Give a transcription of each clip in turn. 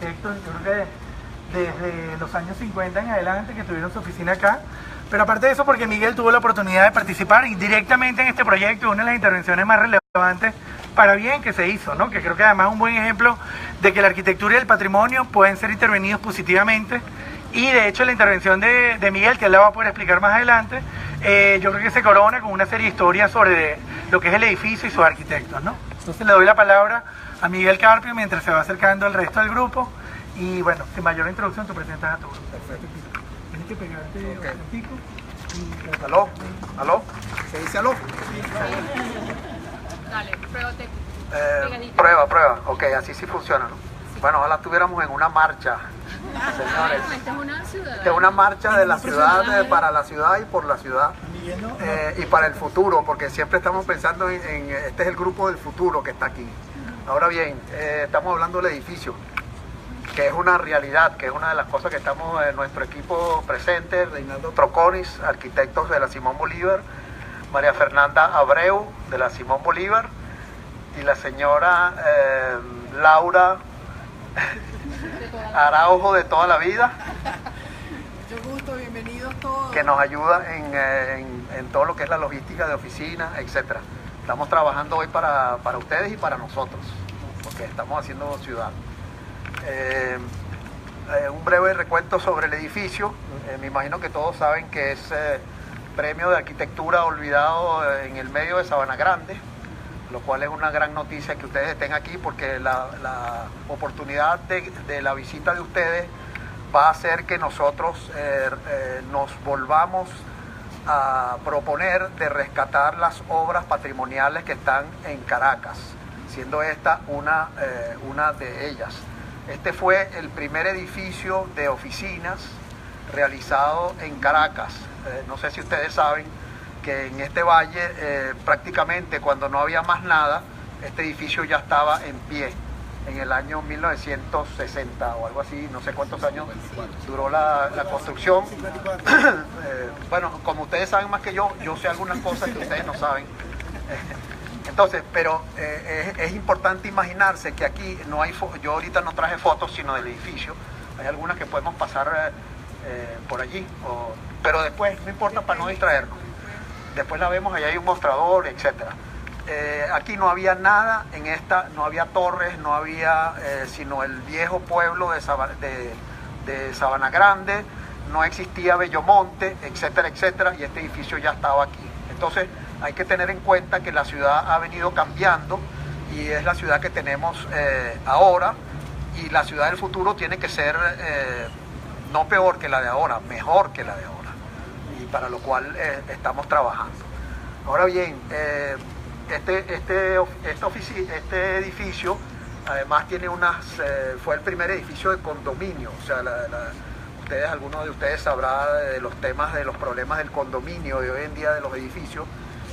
arquitectos, yo creo que desde los años 50 en adelante que tuvieron su oficina acá. Pero aparte de eso, porque Miguel tuvo la oportunidad de participar directamente en este proyecto, una de las intervenciones más relevantes para bien que se hizo, ¿no? Que creo que además es un buen ejemplo de que la arquitectura y el patrimonio pueden ser intervenidos positivamente. Y de hecho la intervención de Miguel, que él la va a poder explicar más adelante, yo creo que se corona con una serie de historias sobre lo que es el edificio y sus arquitectos, ¿no? Entonces le doy la palabra a Miguel Carpio mientras se va acercando el resto del grupo. Y bueno, sin mayor introducción, tú presentas a tu grupo. Perfecto. Tienes que pegarte un pico. Y... ¿Aló? ¿Aló? ¿Se dice aló? Dale, prueba técnica. Prueba. Ok, así sí funciona, ¿no? Sí. Bueno, ojalá estuviéramos en una marcha, señores. Esta es una ciudad. Esta es una marcha de la ciudad, para la ciudad y por la ciudad. Y para el futuro, porque siempre estamos pensando en este es el grupo del futuro que está aquí. Ahora bien, estamos hablando del edificio, que es una realidad, que es una de las cosas que estamos en nuestro equipo presente: Reinaldo Troconis, arquitectos de la Simón Bolívar, María Fernanda Abreu, de la Simón Bolívar, y la señora Laura Araujo, de toda la vida. Mucho gusto, bienvenidos todos. Que nos ayuda en todo lo que es la logística de oficina, etcétera. Estamos trabajando hoy para ustedes y para nosotros, porque estamos haciendo ciudad. Un breve recuento sobre el edificio. Me imagino que todos saben que es premio de arquitectura olvidado en el medio de Sabana Grande, lo cual es una gran noticia que ustedes estén aquí, porque la oportunidad de la visita de ustedes va a hacer que nosotros nos volvamos a proponer de rescatar las obras patrimoniales que están en Caracas, siendo esta una de ellas. Este fue el primer edificio de oficinas realizado en Caracas. No sé si ustedes saben que en este valle, prácticamente cuando no había más nada, este edificio ya estaba en pie en el año 1960 o algo así, no sé cuántos años duró la construcción. Bueno, como ustedes saben más que yo sé algunas cosas que ustedes no saben. Entonces, pero es importante imaginarse que aquí no hay yo ahorita no traje fotos sino del edificio. Hay algunas que podemos pasar por allí, pero después, no importa, para no distraernos. Después la vemos, allá hay un mostrador, etcétera. Aquí no había nada en esta, no había torres, no había sino el viejo pueblo de Sabana Grande, no existía Bellomonte, etcétera, etcétera, y este edificio ya estaba aquí. Entonces hay que tener en cuenta que la ciudad ha venido cambiando y es la ciudad que tenemos ahora, y la ciudad del futuro tiene que ser no peor que la de ahora, mejor que la de ahora, y para lo cual estamos trabajando. Ahora bien, este edificio además tiene fue el primer edificio de condominio, o sea, algunos de ustedes sabrán de los temas, de los problemas del condominio de hoy en día, de los edificios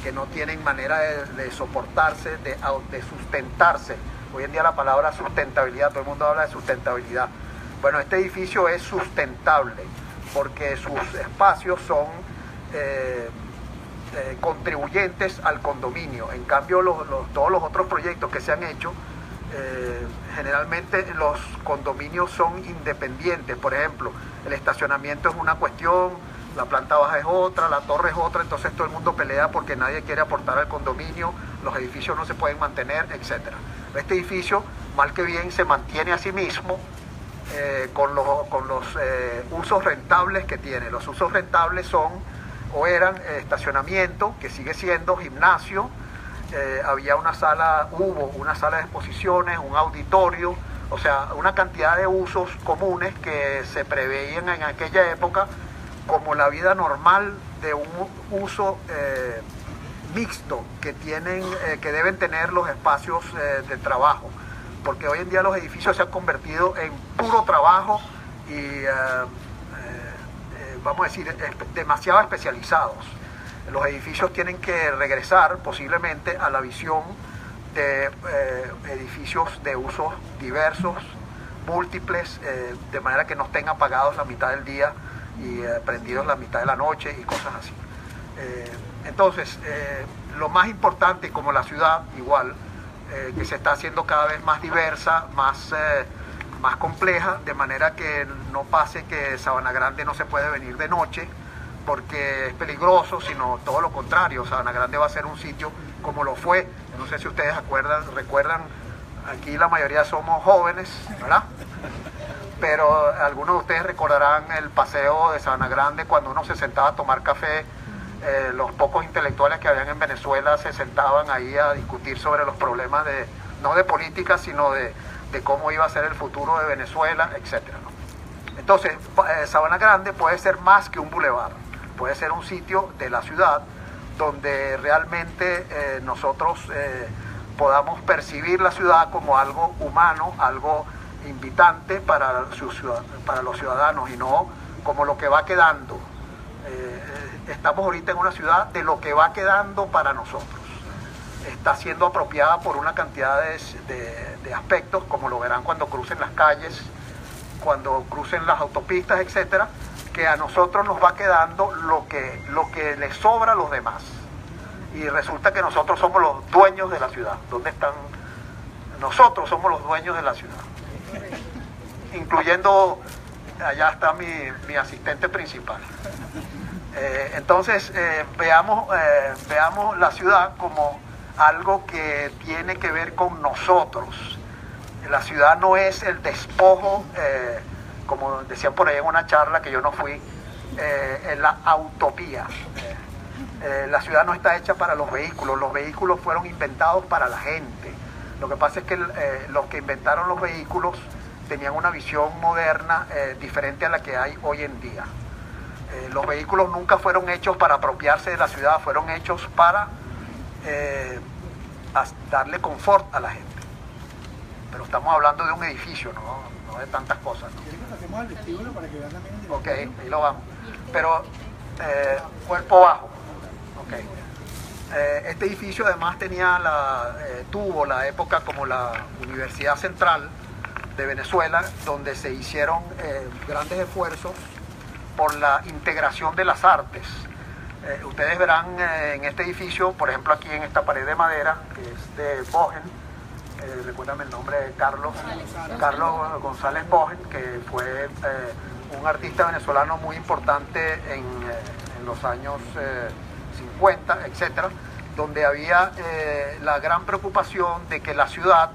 que no tienen manera de soportarse, de sustentarse. Hoy en día la palabra sustentabilidad, todo el mundo habla de sustentabilidad. Bueno, este edificio es sustentable porque sus espacios son contribuyentes al condominio. En cambio, todos los otros proyectos que se han hecho, generalmente los condominios son independientes. Por ejemplo, el estacionamiento es una cuestión, la planta baja es otra, la torre es otra, entonces todo el mundo pelea porque nadie quiere aportar al condominio, los edificios no se pueden mantener, etc. Este edificio, mal que bien, se mantiene a sí mismo con los usos rentables que tiene. Los usos rentables son o eran estacionamiento, que sigue siendo gimnasio, hubo una sala de exposiciones, un auditorio, o sea, una cantidad de usos comunes que se preveían en aquella época como la vida normal de un uso mixto que deben tener los espacios de trabajo, porque hoy en día los edificios se han convertido en puro trabajo y vamos a decir, demasiado especializados. Los edificios tienen que regresar posiblemente a la visión de edificios de usos diversos, múltiples, de manera que no estén apagados la mitad del día y prendidos la mitad de la noche y cosas así. Entonces, lo más importante, como la ciudad igual, que se está haciendo cada vez más diversa, más más compleja, de manera que no pase que Sabana Grande no se puede venir de noche porque es peligroso, sino todo lo contrario. Sabana Grande va a ser un sitio como lo fue. No sé si ustedes recuerdan, aquí la mayoría somos jóvenes, ¿verdad? Pero algunos de ustedes recordarán el paseo de Sabana Grande cuando uno se sentaba a tomar café. Los pocos intelectuales que habían en Venezuela se sentaban ahí a discutir sobre los problemas no de política, sino de cómo iba a ser el futuro de Venezuela, etc., ¿no? Entonces, Sabana Grande puede ser más que un bulevar, puede ser un sitio de la ciudad donde realmente nosotros podamos percibir la ciudad como algo humano, algo invitante para los ciudadanos, y no como lo que va quedando. Estamos ahorita en una ciudad de lo que va quedando para nosotros. Está siendo apropiada por una cantidad de aspectos, como lo verán cuando crucen las calles, cuando crucen las autopistas, etcétera, que a nosotros nos va quedando lo que les sobra a los demás. Y resulta que nosotros somos los dueños de la ciudad. ¿Dónde están? Nosotros somos los dueños de la ciudad. Incluyendo, allá está mi asistente principal. Entonces, veamos la ciudad como algo que tiene que ver con nosotros. La ciudad no es el despojo, como decían por ahí en una charla que yo no fui, en la utopía. La ciudad no está hecha para los vehículos fueron inventados para la gente. Lo que pasa es que los que inventaron los vehículos tenían una visión moderna diferente a la que hay hoy en día. Los vehículos nunca fueron hechos para apropiarse de la ciudad, fueron hechos para darle confort a la gente. Pero estamos hablando de un edificio, no de tantas cosas, ¿no? ¿Quieres que pasemos al vestíbulo para que vean también el Ok, ahí lo vamos. Pero cuerpo bajo. Okay. Este edificio además tuvo la época como la Universidad Central de Venezuela, donde se hicieron grandes esfuerzos por la integración de las artes. Ustedes verán en este edificio, por ejemplo aquí en esta pared de madera, que es de Bogen, recuérdame el nombre de Carlos González Bogen, que fue un artista venezolano muy importante en los años 50, etcétera, donde había la gran preocupación de que la ciudad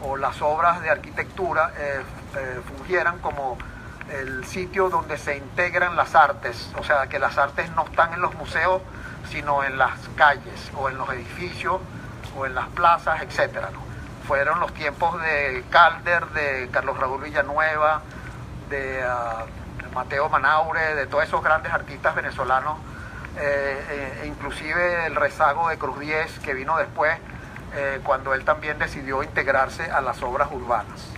o las obras de arquitectura fungieran como el sitio donde se integran las artes, o sea, que las artes no están en los museos, sino en las calles, o en los edificios, o en las plazas, etcétera, ¿no? Fueron los tiempos de Calder, de Carlos Raúl Villanueva, de Mateo Manaure, de todos esos grandes artistas venezolanos, inclusive el rezago de Cruz Diez, que vino después, cuando él también decidió integrarse a las obras urbanas.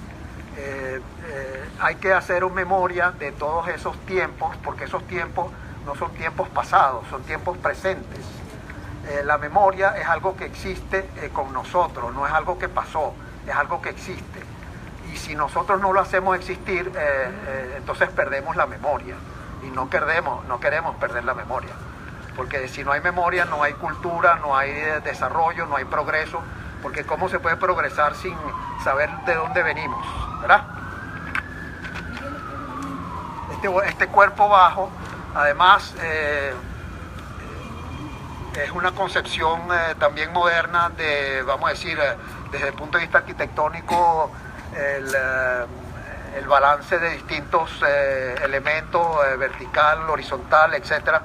Hay que hacer una memoria de todos esos tiempos, porque esos tiempos no son tiempos pasados, son tiempos presentes. La memoria es algo que existe con nosotros, no es algo que pasó, es algo que existe. Y si nosotros no lo hacemos existir, entonces perdemos la memoria. Y no queremos perder la memoria. Porque si no hay memoria, no hay cultura, no hay desarrollo, no hay progreso. Porque ¿cómo se puede progresar sin saber de dónde venimos? ¿Verdad? Este cuerpo bajo, además, es una concepción también moderna de, vamos a decir, desde el punto de vista arquitectónico, el balance de distintos elementos, vertical, horizontal, etcétera.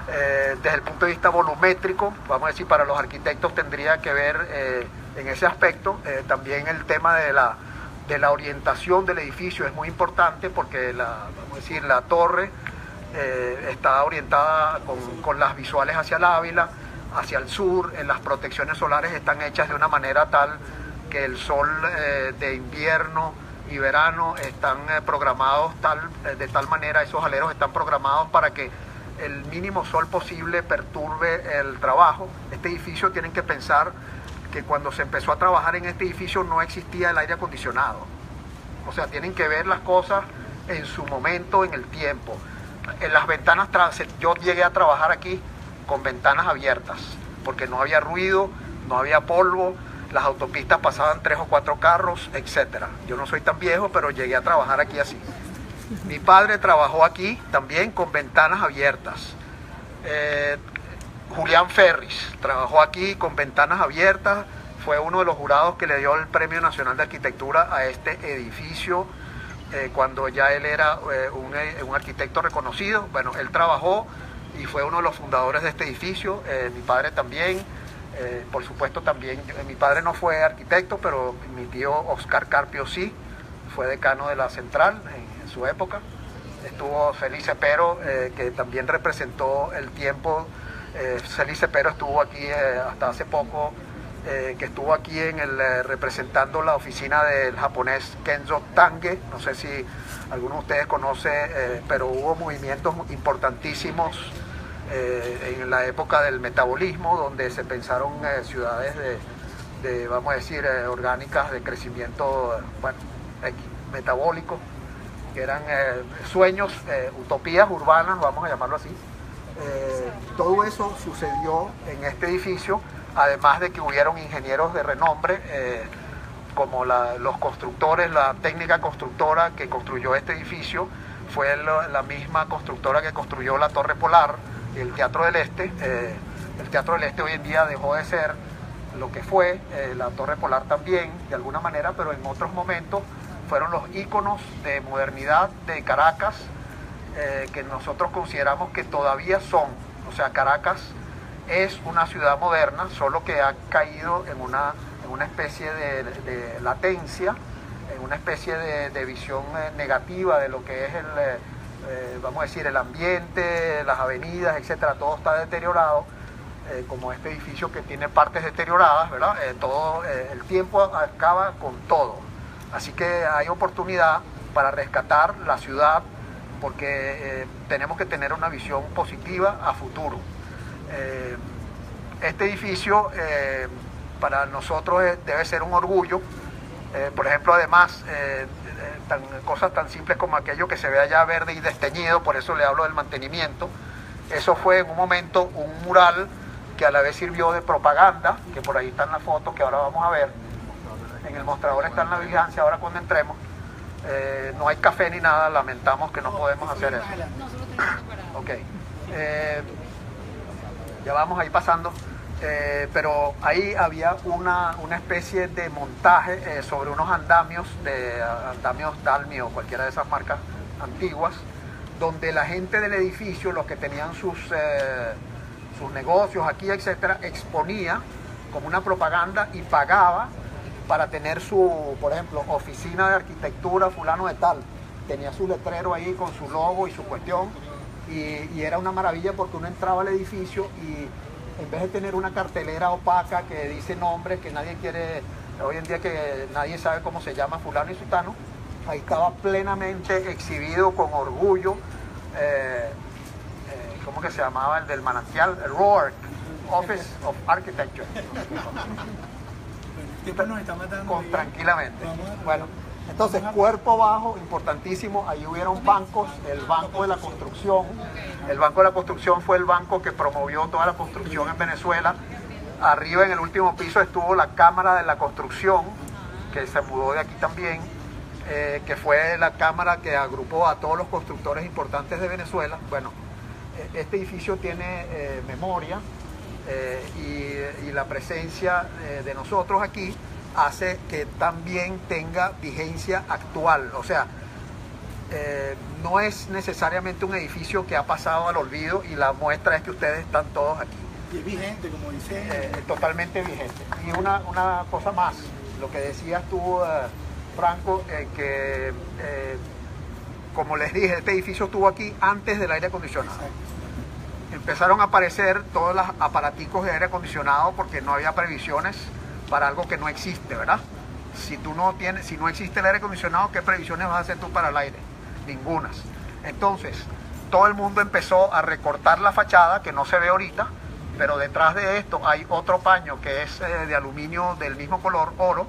Desde el punto de vista volumétrico, vamos a decir, para los arquitectos tendría que ver en ese aspecto. También el tema de la orientación del edificio es muy importante, porque vamos a decir, la torre está orientada con las visuales hacia el Ávila, hacia el sur. Las protecciones solares están hechas de una manera tal que el sol de invierno y verano están programados de tal manera, esos aleros están programados para que el mínimo sol posible perturbe el trabajo. Este edificio, tienen que pensar que cuando se empezó a trabajar en este edificio no existía el aire acondicionado. O sea, tienen que ver las cosas en su momento, en el tiempo. En las ventanas, yo llegué a trabajar aquí con ventanas abiertas, porque no había ruido, no había polvo, las autopistas pasaban 3 o 4 carros, etc. Yo no soy tan viejo, pero llegué a trabajar aquí así. Mi padre trabajó aquí también con ventanas abiertas. Julián Ferris trabajó aquí con ventanas abiertas, fue uno de los jurados que le dio el Premio Nacional de Arquitectura a este edificio cuando ya él era un arquitecto reconocido. Bueno, él trabajó y fue uno de los fundadores de este edificio. Mi padre también, por supuesto también, mi padre no fue arquitecto, pero mi tío Oscar Carpio sí, fue decano de la Central en su época. Estuvo Félix Cepero, que también representó el tiempo. Félix Cepero estuvo aquí hasta hace poco, que estuvo aquí representando la oficina del japonés Kenzo Tange. No sé si alguno de ustedes conoce, pero hubo movimientos importantísimos en la época del metabolismo, donde se pensaron ciudades vamos a decir, orgánicas de crecimiento, bueno, metabólico, que eran sueños, utopías urbanas, vamos a llamarlo así. Todo eso sucedió en este edificio, además de que hubieron ingenieros de renombre, como los constructores, la técnica constructora que construyó este edificio fue la misma constructora que construyó la Torre Polar y el Teatro del Este. El Teatro del Este hoy en día dejó de ser lo que fue, la Torre Polar también, de alguna manera, pero en otros momentos fueron los íconos de modernidad de Caracas, que nosotros consideramos que todavía son. O sea, Caracas es una ciudad moderna, solo que ha caído en una especie de latencia, en una especie de visión negativa de lo que es vamos a decir, el ambiente, las avenidas, etcétera. Todo está deteriorado, como este edificio que tiene partes deterioradas, ¿verdad? El tiempo acaba con todo. Así que hay oportunidad para rescatar la ciudad, porque tenemos que tener una visión positiva a futuro. Este edificio para nosotros debe ser un orgullo. Por ejemplo, además, cosas tan simples como aquello que se ve allá verde y desteñido, por eso le hablo del mantenimiento. Eso fue en un momento un mural que a la vez sirvió de propaganda, que por ahí están las fotos que ahora vamos a ver. En el mostrador está en la vigilancia, ahora cuando entremos. No hay café ni nada, lamentamos que no podemos hacer eso. Ok. Ya vamos ahí pasando. Pero ahí había una especie de montaje sobre unos andamios, andamios Dalmi o cualquiera de esas marcas antiguas, donde la gente del edificio, los que tenían sus negocios aquí, etcétera, exponía como una propaganda y pagaba para tener por ejemplo, oficina de arquitectura fulano de tal. Tenía su letrero ahí con su logo y su cuestión, y era una maravilla porque uno entraba al edificio y en vez de tener una cartelera opaca que dice nombres que nadie quiere, hoy en día que nadie sabe cómo se llama fulano y sutano, ahí estaba plenamente exhibido con orgullo, ¿cómo que se llamaba el del manantial? El Rourke Office of Architecture. Nos está matando tranquilamente. Bueno, entonces cuerpo bajo, importantísimo, ahí hubieron bancos, el Banco de la Construcción. El Banco de la Construcción fue el banco que promovió toda la construcción en Venezuela. Arriba en el último piso estuvo la Cámara de la Construcción, que se mudó de aquí también, que fue la cámara que agrupó a todos los constructores importantes de Venezuela. Bueno, este edificio tiene memoria, y la presencia de nosotros aquí hace que también tenga vigencia actual. O sea, no es necesariamente un edificio que ha pasado al olvido, y la muestra es que ustedes están todos aquí. Y es vigente, como dice. Totalmente vigente. Y una cosa más, lo que decías tú, Franco, que como les dije, este edificio estuvo aquí antes del aire acondicionado. Exacto. Empezaron a aparecer todos los aparaticos de aire acondicionado porque no había previsiones para algo que no existe, ¿verdad? Si no existe el aire acondicionado, ¿qué previsiones vas a hacer tú para el aire? Ningunas. Entonces, todo el mundo empezó a recortar la fachada, que no se ve ahorita, pero detrás de esto hay otro paño que es de aluminio del mismo color, oro,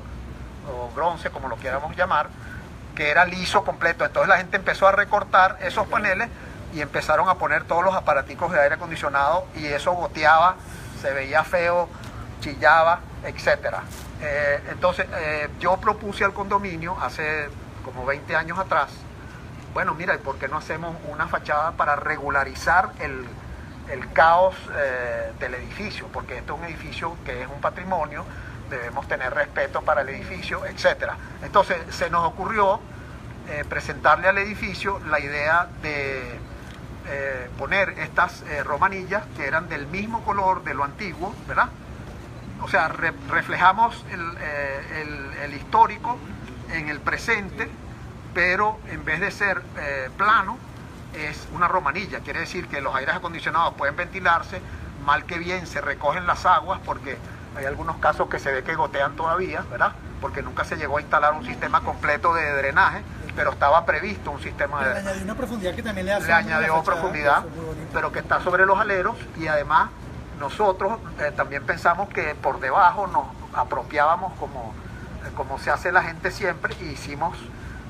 o bronce, como lo quieramos llamar, que era liso completo. Entonces la gente empezó a recortar esos paneles y empezaron a poner todos los aparaticos de aire acondicionado, y eso goteaba, se veía feo, chillaba, etcétera. Entonces, yo propuse al condominio hace como 20 años atrás, bueno, mira, ¿y por qué no hacemos una fachada para regularizar el caos del edificio? Porque este es un edificio que es un patrimonio, debemos tener respeto para el edificio, etcétera. Entonces, se nos ocurrió presentarle al edificio la idea de poner estas romanillas que eran del mismo color de lo antiguo, ¿verdad? O sea, reflejamos el histórico en el presente, pero en vez de ser plano, es una romanilla. Quiere decir que los aires acondicionados pueden ventilarse, mal que bien se recogen las aguas, porque hay algunos casos que se ve que gotean todavía, ¿verdad? Porque nunca se llegó a instalar un sistema completo de drenaje, pero estaba previsto un sistema de drenaje. Le añadió una profundidad que también le hace. Le añadió profundidad, pero que está sobre los aleros, y además nosotros también pensamos que por debajo nos apropiábamos como se hace la gente siempre, y hicimos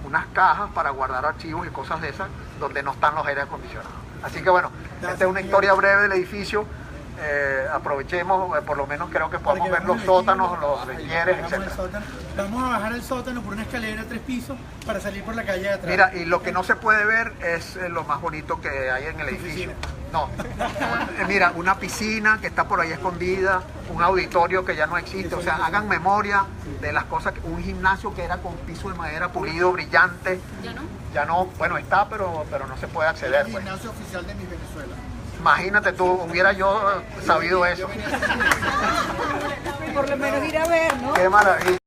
unas cajas para guardar archivos y cosas de esas donde no están los aires acondicionados. Así que bueno, esta es una historia breve del edificio. Aprovechemos, por lo menos creo que podemos ver los sótanos, los relieres, etc. Vamos a bajar el sótano por una escalera a 3 pisos para salir por la calle de atrás. Mira, y lo que no se puede ver es lo más bonito que hay en el edificio. No, mira, una piscina que está por ahí escondida, un auditorio que ya no existe. O sea, hagan memoria de las cosas, un gimnasio que era con piso de madera pulido, brillante. ¿Ya no? Ya no, bueno, está, pero no se puede acceder. El gimnasio oficial de mi Venezuela. Imagínate tú, hubiera yo sabido eso. Por lo menos ir a ver, ¿no? Qué maravilla.